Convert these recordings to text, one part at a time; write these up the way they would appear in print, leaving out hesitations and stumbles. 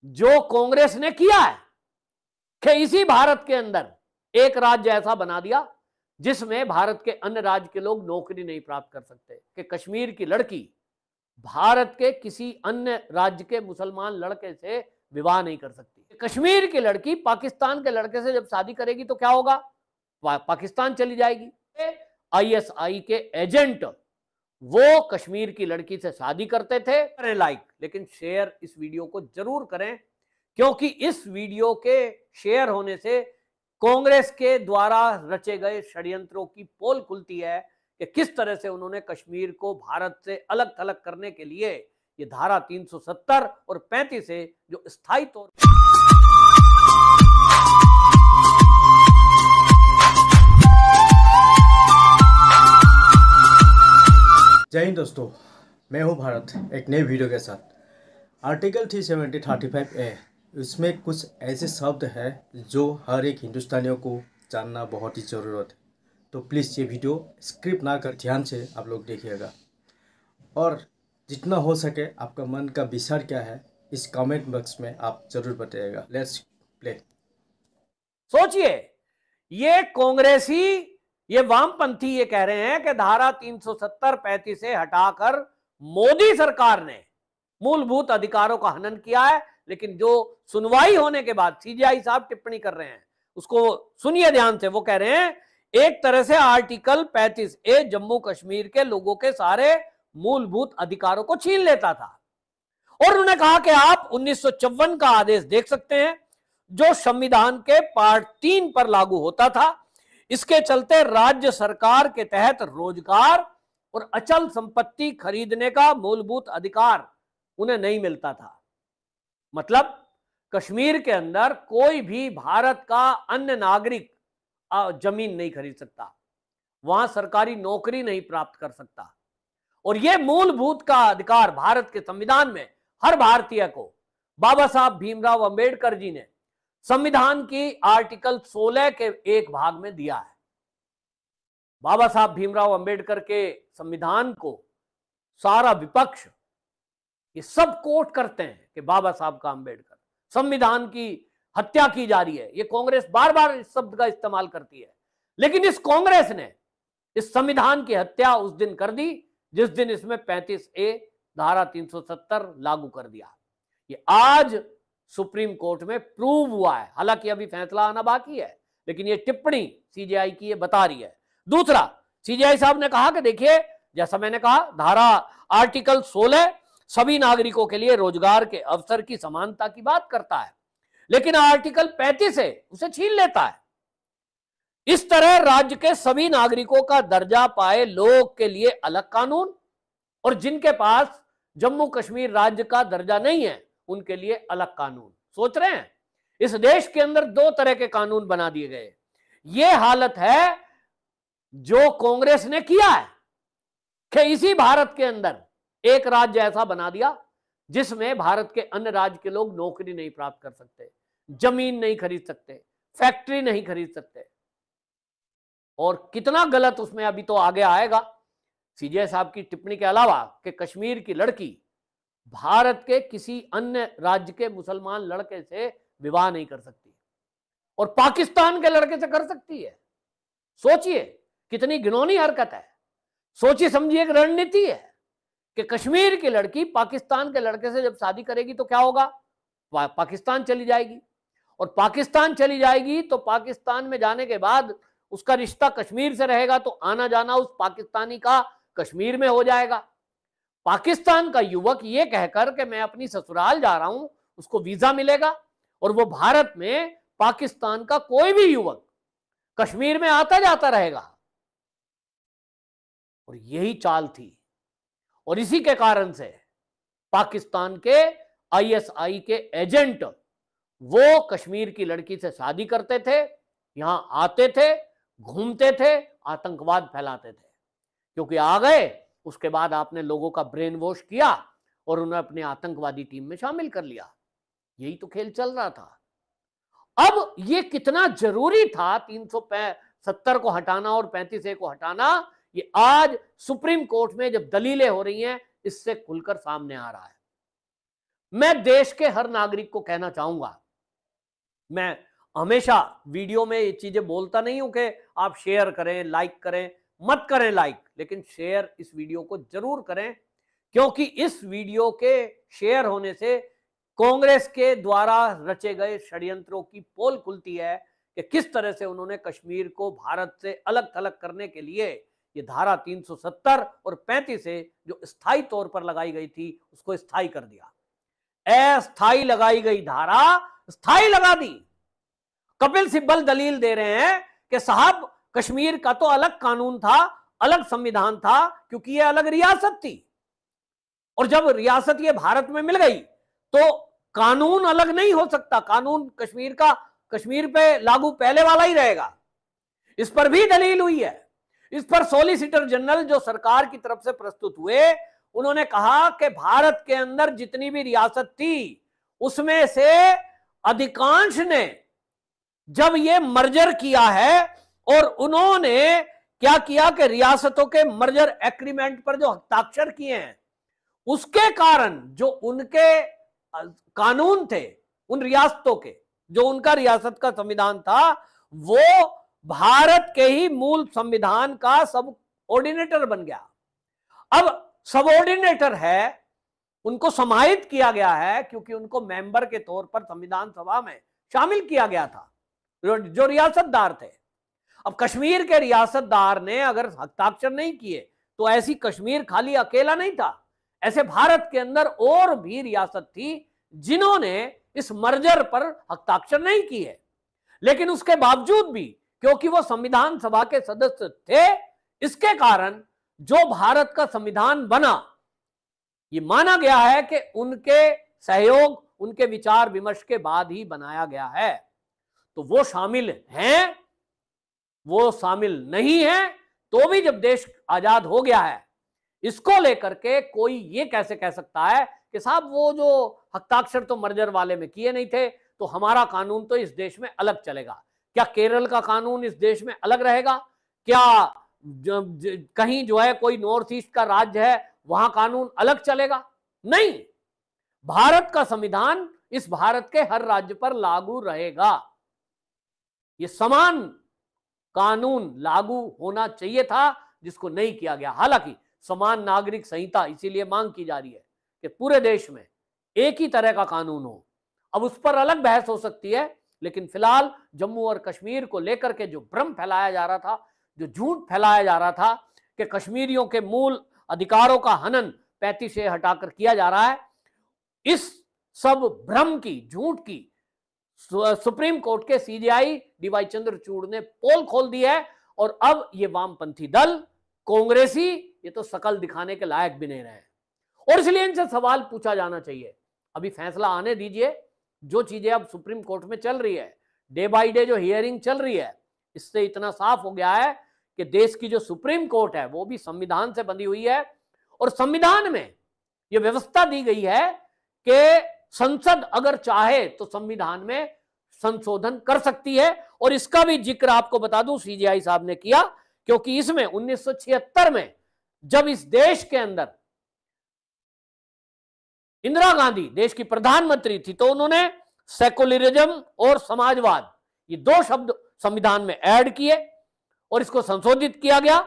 जो कांग्रेस ने किया है कि इसी भारत के अंदर एक राज्य ऐसा बना दिया जिसमें भारत के अन्य राज्य के लोग नौकरी नहीं प्राप्त कर सकते, कि कश्मीर की लड़की भारत के किसी अन्य राज्य के मुसलमान लड़के से विवाह नहीं कर सकती। कश्मीर की लड़की पाकिस्तान के लड़के से जब शादी करेगी तो क्या होगा? पाकिस्तान चली जाएगी। आईएसआई के एजेंट वो कश्मीर की लड़की से शादी करते थे। करें लाइक, लेकिन शेयर इस वीडियो को जरूर करें, क्योंकि इस वीडियो के शेयर होने से कांग्रेस के द्वारा रचे गए षड्यंत्रों की पोल खुलती है कि किस तरह से उन्होंने कश्मीर को भारत से अलग थलग करने के लिए ये धारा 370 और 35 से जो स्थायी तौर जय हिंद दोस्तों, मैं हूं भारत एक नई वीडियो के साथ। आर्टिकल 370-35A इसमें कुछ ऐसे शब्द हैं जो हर एक हिंदुस्तानियों को जानना बहुत ही ज़रूरत है। तो प्लीज़ ये वीडियो स्क्रिप्ट ना कर ध्यान से आप लोग देखिएगा, और जितना हो सके आपका मन का विचार क्या है इस कमेंट बॉक्स में आप जरूर बताइएगा। Let's play. सोचिए, ये कांग्रेसी, ये वामपंथी ये कह रहे हैं कि धारा 370-35 से हटाकर मोदी सरकार ने मूलभूत अधिकारों का हनन किया है। लेकिन जो सुनवाई होने के बाद सीजेआई साहब टिप्पणी कर रहे हैं उसको सुनिए ध्यान से। वो कह रहे हैं एक तरह से आर्टिकल 35A जम्मू कश्मीर के लोगों के सारे मूलभूत अधिकारों को छीन लेता था। और उन्होंने कहा कि आप 1954 का आदेश देख सकते हैं जो संविधान के पार्ट 3 पर लागू होता था। इसके चलते राज्य सरकार के तहत रोजगार और अचल संपत्ति खरीदने का मूलभूत अधिकार उन्हें नहीं मिलता था। मतलब कश्मीर के अंदर कोई भी भारत का अन्य नागरिक जमीन नहीं खरीद सकता, वहां सरकारी नौकरी नहीं प्राप्त कर सकता। और यह मूलभूत का अधिकार भारत के संविधान में हर भारतीय को बाबा साहब भीमराव अंबेडकर जी ने संविधान की आर्टिकल 16 के एक भाग में दिया है। बाबा साहब भीमराव अंबेडकर के संविधान को सारा विपक्ष ये सब कोट करते हैं कि बाबा साहब का अंबेडकर, संविधान की हत्या की जा रही है। ये कांग्रेस बार बार इस शब्द का इस्तेमाल करती है, लेकिन इस कांग्रेस ने इस संविधान की हत्या उस दिन कर दी जिस दिन इसमें 35A धारा 370 लागू कर दिया। ये आज सुप्रीम कोर्ट में प्रूव हुआ है। हालांकि अभी फैसला आना बाकी है, लेकिन ये टिप्पणी सीजेआई की ये बता रही है। दूसरा, सीजेआई साहब ने कहा कि देखिए, जैसा मैंने कहा, धारा आर्टिकल 16 सभी नागरिकों के लिए रोजगार के अवसर की समानता की बात करता है, लेकिन आर्टिकल 35 से उसे छीन लेता है। इस तरह राज्य के सभी नागरिकों का दर्जा पाए लोग के लिए अलग कानून, और जिनके पास जम्मू कश्मीर राज्य का दर्जा नहीं है उनके लिए अलग कानून। सोच रहे हैं, इस देश के अंदर दो तरह के कानून बना दिए गए। यह हालत है जो कांग्रेस ने किया है कि इसी भारत के अंदर एक राज्य ऐसा बना दिया जिसमें भारत के अन्य राज्य के लोग नौकरी नहीं प्राप्त कर सकते, जमीन नहीं खरीद सकते, फैक्ट्री नहीं खरीद सकते। और कितना गलत उसमें अभी तो आगे आएगा सीजेआई साहब की टिप्पणी के अलावा कि कश्मीर की लड़की भारत के किसी अन्य राज्य के मुसलमान लड़के से विवाह नहीं कर सकती और पाकिस्तान के लड़के से कर सकती है। सोचिए कितनी घिनौनी हरकत है। सोचिए समझिए, एक रणनीति है कि कश्मीर की लड़की पाकिस्तान के लड़के से जब शादी करेगी तो क्या होगा? पाकिस्तान चली जाएगी, और पाकिस्तान चली जाएगी तो पाकिस्तान में जाने के बाद उसका रिश्ता कश्मीर से रहेगा, तो आना जाना उस पाकिस्तानी का कश्मीर में हो जाएगा। पाकिस्तान का युवक ये कहकर कि मैं अपनी ससुराल जा रहा हूं, उसको वीजा मिलेगा, और वो भारत में पाकिस्तान का कोई भी युवक कश्मीर में आता जाता रहेगा। और यही चाल थी, और इसी के कारण से पाकिस्तान के आईएसआई के एजेंट वो कश्मीर की लड़की से शादी करते थे, यहां आते थे, घूमते थे, आतंकवाद फैलाते थे। क्योंकि आ गए, उसके बाद आपने लोगों का ब्रेन वॉश किया और उन्हें अपने आतंकवादी टीम में शामिल कर लिया। यही तो खेल चल रहा था। अब ये कितना जरूरी था 370 को हटाना और 35A को हटाना, ये आज सुप्रीम कोर्ट में जब दलीलें हो रही हैं इससे खुलकर सामने आ रहा है। मैं देश के हर नागरिक को कहना चाहूंगा, मैं हमेशा वीडियो में ये चीजें बोलता नहीं हूं कि आप शेयर करें, लाइक करें, मत करें लाइक, लेकिन शेयर इस वीडियो को जरूर करें, क्योंकि इस वीडियो के शेयर होने से कांग्रेस के द्वारा रचे गए षड्यंत्रों की पोल खुलती है कि किस तरह से उन्होंने कश्मीर को भारत से अलग थलग करने के लिए ये धारा 370 और 35 से जो स्थायी तौर पर लगाई गई थी उसको स्थायी कर दिया। अस्थायी लगाई गई धारा स्थायी लगा दी। कपिल सिब्बल दलील दे रहे हैं कि साहब कश्मीर का तो अलग कानून था, अलग संविधान था, क्योंकि ये अलग रियासत थी, और जब रियासत ये भारत में मिल गई तो कानून अलग नहीं हो सकता, कानून कश्मीर का कश्मीर पे लागू पहले वाला ही रहेगा। इस पर भी दलील हुई है। इस पर सॉलिसिटर जनरल जो सरकार की तरफ से प्रस्तुत हुए, उन्होंने कहा कि भारत के अंदर जितनी भी रियासत थी उसमें से अधिकांश ने जब ये मर्जर किया है, और उन्होंने क्या किया कि रियासतों के मर्जर एग्रीमेंट पर जो हस्ताक्षर किए हैं, उसके कारण जो उनके कानून थे उन रियासतों के, जो उनका रियासत का संविधान था, वो भारत के ही मूल संविधान का सब ऑर्डिनेटर बन गया। अब सब ऑर्डिनेटर है, उनको समाहित किया गया है क्योंकि उनको मेंबर के तौर पर संविधान सभा में शामिल किया गया था जो रियासतदार थे। अब कश्मीर के रियासतदार ने अगर हस्ताक्षर नहीं किए तो ऐसी कश्मीर खाली अकेला नहीं था, ऐसे भारत के अंदर और भी रियासत थी जिन्होंने इस मर्जर पर हस्ताक्षर नहीं किए, लेकिन उसके बावजूद भी क्योंकि वो संविधान सभा के सदस्य थे, इसके कारण जो भारत का संविधान बना, ये माना गया है कि उनके सहयोग, उनके विचार विमर्श के बाद ही बनाया गया है। तो वो शामिल हैं, वो शामिल नहीं है, तो भी जब देश आजाद हो गया है, इसको लेकर के कोई ये कैसे कह सकता है कि साहब वो जो हस्ताक्षर तो मर्जर वाले में किए नहीं थे, तो हमारा कानून तो इस देश में अलग चलेगा। क्या केरल का कानून इस देश में अलग रहेगा? क्या कहीं जो है कोई नॉर्थ ईस्ट का राज्य है वहां कानून अलग चलेगा? नहीं, भारत का संविधान इस भारत के हर राज्य पर लागू रहेगा। ये समान कानून लागू होना चाहिए था, जिसको नहीं किया गया। हालांकि समान नागरिक संहिता इसीलिए मांग की जा रही है कि पूरे देश में एक ही तरह का कानून हो। अब उस पर अलग बहस हो सकती है, लेकिन फिलहाल जम्मू और कश्मीर को लेकर के जो भ्रम फैलाया जा रहा था, जो झूठ फैलाया जा रहा था कि कश्मीरियों के मूल अधिकारों का हनन 35 से हटाकर किया जा रहा है, इस सब भ्रम की, झूठ की सुप्रीम कोर्ट के सीजेआई डीवाई चंद्रचूड़ ने पोल खोल दी है। और अब ये वामपंथी दल, कांग्रेसी, ये तो शकल दिखाने के लायक भी नहीं रहे, और इसलिए इनसे सवाल पूछा जाना चाहिए। अभी फैसला आने दीजिए। जो चीजें अब सुप्रीम कोर्ट में चल रही है, डे बाय डे जो हियरिंग चल रही है, इससे इतना साफ हो गया है कि देश की जो सुप्रीम कोर्ट है वो भी संविधान से बंधी हुई है, और संविधान में ये व्यवस्था दी गई है कि संसद अगर चाहे तो संविधान में संशोधन कर सकती है। और इसका भी जिक्र आपको बता दूं सीजेआई साहब ने किया, क्योंकि इसमें 1976 में जब इस देश के अंदर इंदिरा गांधी देश की प्रधानमंत्री थी, तो उन्होंने सेकुलरिज्म और समाजवाद, ये दो शब्द संविधान में ऐड किए और इसको संशोधित किया गया।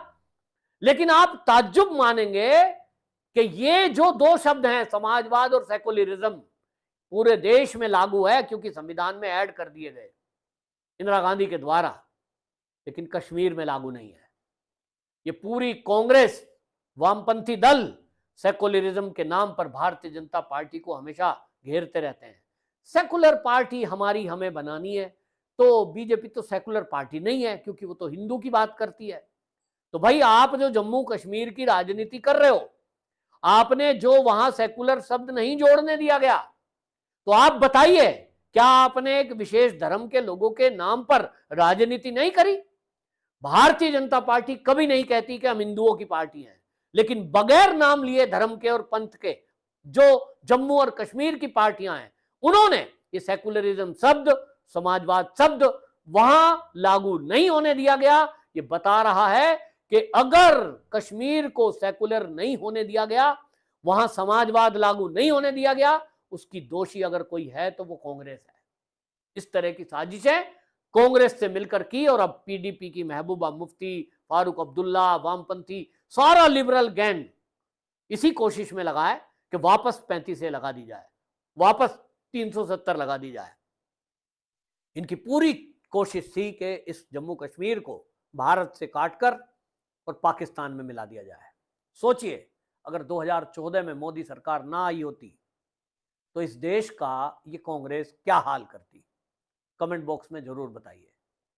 लेकिन आप ताज्जुब मानेंगे कि ये जो दो शब्द हैं, समाजवाद और सेकुलरिज्म, पूरे देश में लागू है क्योंकि संविधान में ऐड कर दिए गए इंदिरा गांधी के द्वारा, लेकिन कश्मीर में लागू नहीं है। ये पूरी कांग्रेस, वामपंथी दल सेकुलरिज्म के नाम पर भारतीय जनता पार्टी को हमेशा घेरते रहते हैं। सेकुलर पार्टी हमारी हमें बनानी है, तो बीजेपी तो सेकुलर पार्टी नहीं है क्योंकि वो तो हिंदू की बात करती है। तो भाई आप जो जम्मू कश्मीर की राजनीति कर रहे हो, आपने जो वहां सेकुलर शब्द नहीं जोड़ने दिया गया, तो आप बताइए क्या आपने एक विशेष धर्म के लोगों के नाम पर राजनीति नहीं करी? भारतीय जनता पार्टी कभी नहीं कहती कि हम हिंदुओं की पार्टी हैं, लेकिन बगैर नाम लिए धर्म के और पंथ के जो जम्मू और कश्मीर की पार्टियां हैं, उन्होंने ये सेकुलरिज्म शब्द, समाजवाद शब्द वहां लागू नहीं होने दिया गया। ये बता रहा है कि अगर कश्मीर को सेकुलर नहीं होने दिया गया, वहां समाजवाद लागू नहीं होने दिया गया, उसकी दोषी अगर कोई है तो वो कांग्रेस है। इस तरह की साजिशें कांग्रेस से मिलकर की और अब पीडीपी की महबूबा मुफ्ती, फारूक अब्दुल्ला, वामपंथी, सारा लिबरल गैंग इसी कोशिश में लगा है कि वापस 35 लगा दी जाए, वापस 370 लगा दी जाए। इनकी पूरी कोशिश थी कि इस जम्मू कश्मीर को भारत से काटकर और पाकिस्तान में मिला दिया जाए। सोचिए, अगर 2014 में मोदी सरकार ना आई होती तो इस देश का ये कांग्रेस क्या हाल करती। कमेंट बॉक्स में जरूर बताइए।